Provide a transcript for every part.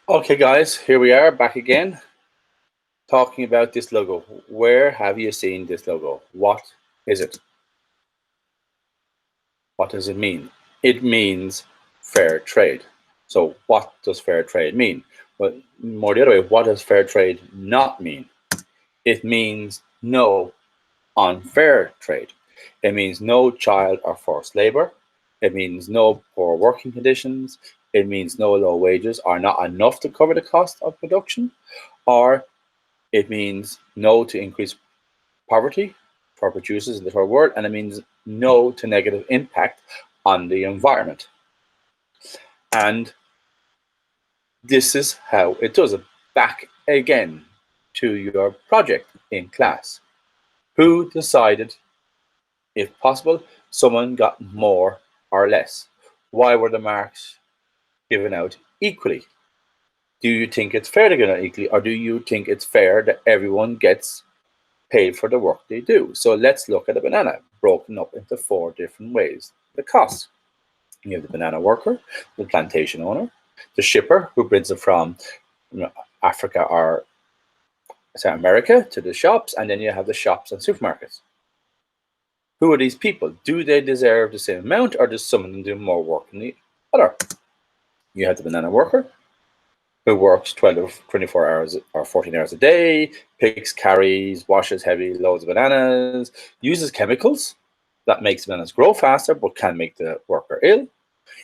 Okay, guys, here we are back again talking about this logo. Where have you seen this logo? What is it? What does it mean? It means fair trade. So, what does fair trade mean? Well, more the other way, what does fair trade not mean? It means no unfair trade. It means no child or forced labor. It means no poor working conditions. It means no low wages or not enough to cover the cost of production, or it means no to increase poverty for producers in the third world, and it means no to negative impact on the environment. And this is how it does it. Back again to your project in class. Who decided, if possible, someone got more or less? Why were the marks given out equally? Do you think it's fair to give out equally, or do you think it's fair that everyone gets paid for the work they do? So let's look at a banana broken up into four different ways. The cost. You have the banana worker, the plantation owner, the shipper who brings it from Africa or South America to the shops, and then you have the shops and supermarkets. Who are these people? Do they deserve the same amount, or does some of them do more work than the other? You have the banana worker who works 12, 24 hours or 14 hours a day, picks, carries, washes heavy loads of bananas, uses chemicals that makes bananas grow faster but can make the worker ill.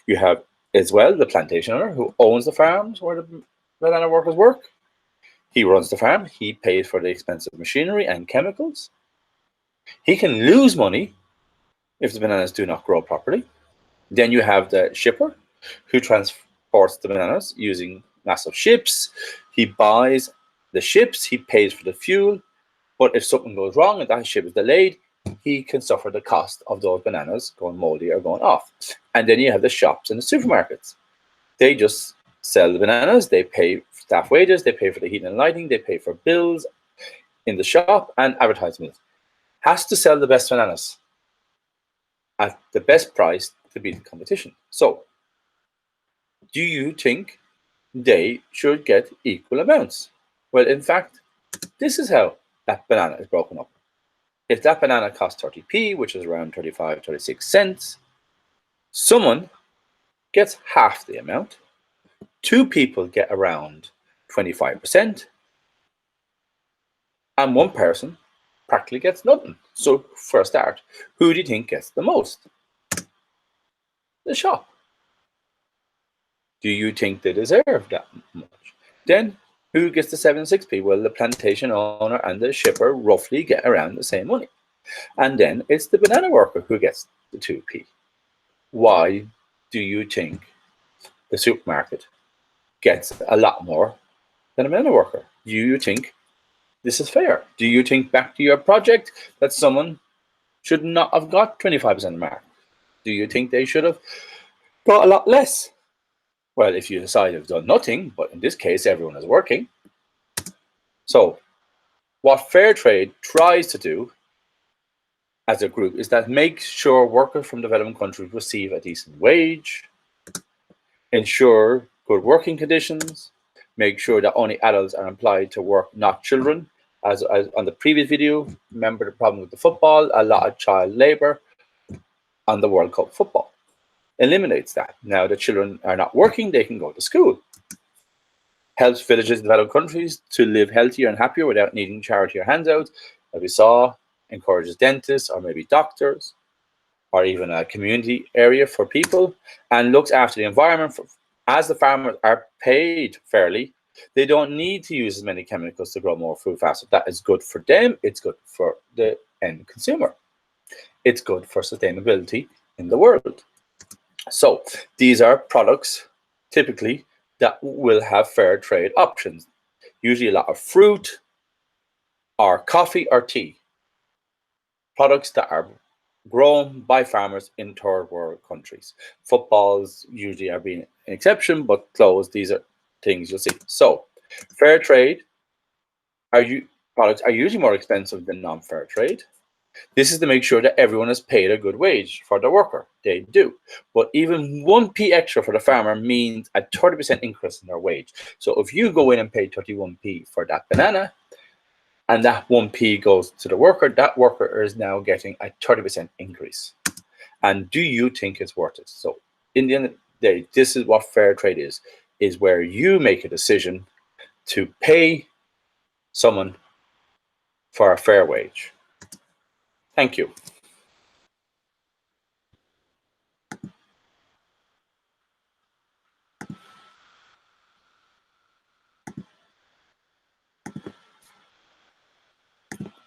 You have as well the plantation owner who owns the farms where the banana workers work. He runs the farm, he pays for the expensive machinery and chemicals. He can lose money if the bananas do not grow properly. Then you have the shipper who transports the bananas using massive ships. He buys the ships, he pays for the fuel, but if something goes wrong and that ship is delayed, he can suffer the cost of those bananas going moldy or going off. And then you have the shops and the supermarkets. They just sell the bananas, they pay staff wages, they pay for the heating and lighting, they pay for bills in the shop and advertisements. Has to sell the best bananas at the best price to beat the competition. So, do you think they should get equal amounts? Well, in fact, this is how that banana is broken up. If that banana costs 30p, which is around 35, 36 cents, someone gets half the amount. Two people get around 25%, and one person practically gets nothing. So, for a start, who do you think gets the most? The shop. Do you think they deserve that much? Then, who gets the 76p? Well, the plantation owner and the shipper roughly get around the same money. And then it's the banana worker who gets the 2p. Why do you think the supermarket gets a lot more than a banana worker? Do you think this is fair? Do you think, back to your project, that someone should not have got 25% mark? Do you think they should have got a lot less? Well, if you decide you've done nothing, but in this case, everyone is working. So, what Fairtrade tries to do as a group is that make sure workers from developing countries receive a decent wage, ensure good working conditions, make sure that only adults are employed to work, not children. As on the previous video, remember the problem with the football, a lot of child labor on the World Cup football. Eliminates that. Now the children are not working, they can go to school. Helps villages in developed countries to live healthier and happier without needing charity or handouts, as we saw. Encourages dentists or maybe doctors or even a community area for people, and looks after the environment. As the farmers are paid fairly, they don't need to use as many chemicals to grow more food faster. That is good for them, it's good for the end consumer. It's good for sustainability in the world. So these are products typically that will have fair trade options, usually a lot of fruit or coffee or tea. Products that are grown by farmers in third world countries. Footballs usually are being an exception, but clothes, these are things you'll see. So fair trade products are usually more expensive than non-fair trade. This is to make sure that everyone is paid a good wage for the worker. They do. But even 1p extra for the farmer means a 30% increase in their wage. So if you go in and pay 31p for that banana, and that 1p goes to the worker, that worker is now getting a 30% increase. And do you think it's worth it? So in the end of the day, this is what fair trade is where you make a decision to pay someone for a fair wage. Thank you.